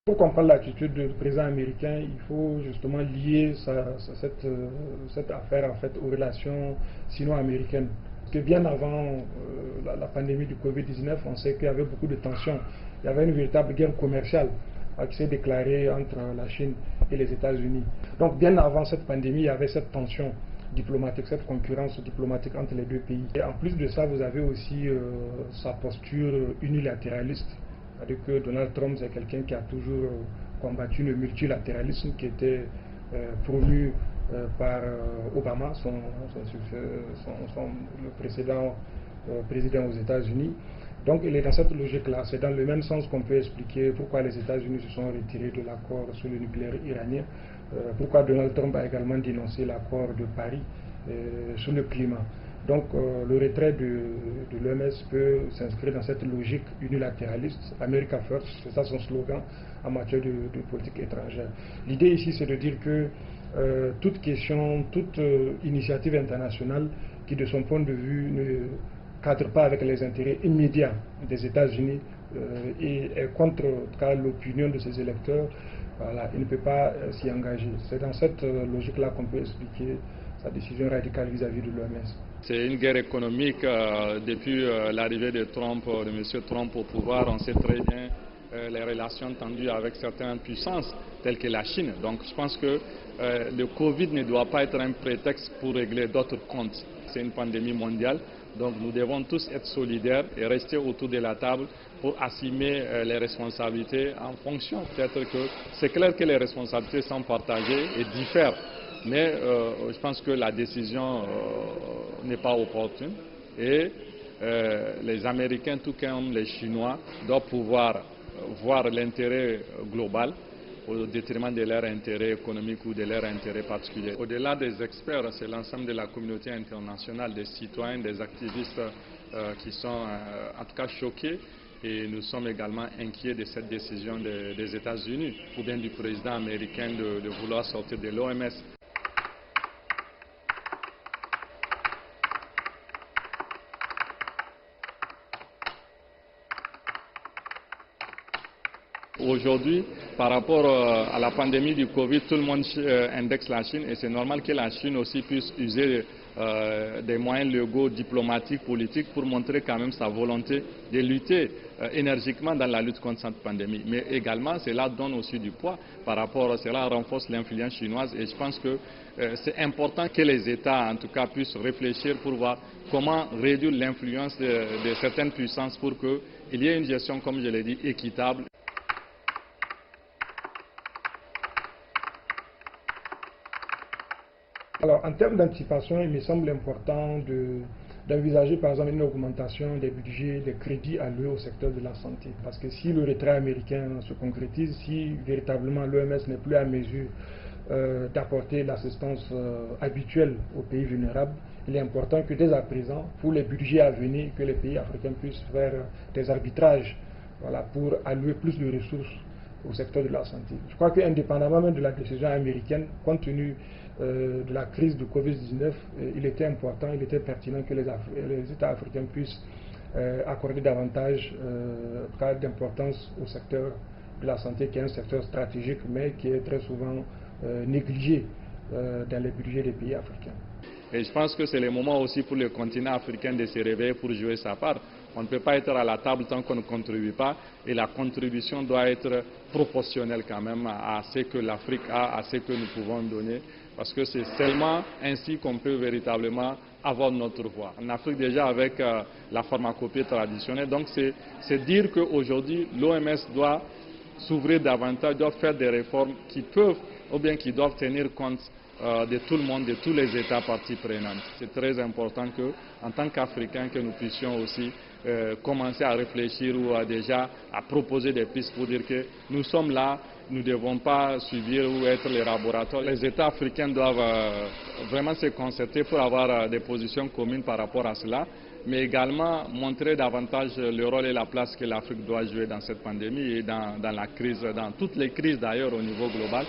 Pour comprendre l'attitude du président américain, il faut justement lier cette affaire en fait aux relations sino-américaines. Parce que bien avant la pandémie du Covid-19, on sait qu'il y avait beaucoup de tensions. Il y avait une véritable guerre commerciale qui s'est déclarée entre la Chine et les États-Unis. Donc bien avant cette pandémie, il y avait cette tension diplomatique, cette concurrence diplomatique entre les deux pays. Et en plus de ça, vous avez aussi sa posture unilatéraliste. C'est-à-dire que Donald Trump, c'est quelqu'un qui a toujours combattu le multilatéralisme qui était promu par Obama, le précédent président aux États-Unis. Donc il est dans cette logique-là. C'est dans le même sens qu'on peut expliquer pourquoi les États-Unis se sont retirés de l'accord sur le nucléaire iranien, pourquoi Donald Trump a également dénoncé l'accord de Paris sur le climat. Donc le retrait de l'OMS peut s'inscrire dans cette logique unilatéraliste. America First, c'est ça son slogan en matière de politique étrangère. L'idée ici, c'est de dire que toute question, toute initiative internationale qui de son point de vue ne cadre pas avec les intérêts immédiats des États-Unis et est contre l'opinion de ses électeurs, voilà, il ne peut pas s'y engager. C'est dans cette logique-là qu'on peut expliquer sa décision radicale vis-à-vis de l'OMS. C'est une guerre économique depuis l'arrivée de M. Trump au pouvoir. On sait très bien les relations tendues avec certaines puissances telles que la Chine. Donc je pense que le Covid ne doit pas être un prétexte pour régler d'autres comptes. C'est une pandémie mondiale. Donc nous devons tous être solidaires et rester autour de la table pour assumer les responsabilités en fonction. Peut-être que c'est clair que les responsabilités sont partagées et diffèrent. Mais je pense que la décision n'est pas opportune et les Américains, tout comme les Chinois, doivent pouvoir voir l'intérêt global au détriment de leur intérêt économique ou de leur intérêt particulier. Au-delà des experts, c'est l'ensemble de la communauté internationale, des citoyens, des activistes qui sont en tout cas choqués. Et nous sommes également inquiets de cette décision des États-Unis ou bien du président américain de vouloir sortir de l'OMS. Aujourd'hui, par rapport à la pandémie du Covid, tout le monde indexe la Chine et c'est normal que la Chine aussi puisse user des moyens légaux, diplomatiques, politiques pour montrer quand même sa volonté de lutter énergiquement dans la lutte contre cette pandémie. Mais également, cela donne aussi du poids par rapport à cela, renforce l'influence chinoise et je pense que c'est important que les États, en tout cas, puissent réfléchir pour voir comment réduire l'influence de certaines puissances pour qu'il y ait une gestion, comme je l'ai dit, équitable. Alors, en termes d'anticipation, il me semble important d'envisager par exemple une augmentation des budgets, des crédits alloués au secteur de la santé. Parce que si le retrait américain se concrétise, si véritablement l'OMS n'est plus à mesure d'apporter l'assistance habituelle aux pays vulnérables, il est important que dès à présent, pour les budgets à venir, que les pays africains puissent faire des arbitrages, voilà, pour allouer plus de ressources au secteur de la santé. Je crois qu'indépendamment même de la décision américaine, compte tenu de la crise du Covid-19, il était important, il était pertinent que les États africains puissent accorder davantage d'importance au secteur de la santé, qui est un secteur stratégique, mais qui est très souvent négligé dans les budgets des pays africains. Et je pense que c'est le moment aussi pour le continent africain de se réveiller pour jouer sa part. On ne peut pas être à la table tant qu'on ne contribue pas et la contribution doit être proportionnelle quand même à ce que l'Afrique a, à ce que nous pouvons donner. Parce que c'est seulement ainsi qu'on peut véritablement avoir notre voix. En Afrique déjà avec la pharmacopée traditionnelle, donc c'est dire qu'aujourd'hui l'OMS doit s'ouvrir davantage, doit faire des réformes qui peuvent ou bien qui doivent tenir compte de tout le monde, de tous les États parties prenantes. C'est très important que, en tant qu'Africains, que nous puissions aussi commencer à réfléchir ou déjà à proposer des pistes pour dire que nous sommes là, nous ne devons pas subir ou être les laboratoires. Les États africains doivent vraiment se concerter pour avoir des positions communes par rapport à cela, mais également montrer davantage le rôle et la place que l'Afrique doit jouer dans cette pandémie et dans la crise, dans toutes les crises d'ailleurs au niveau global.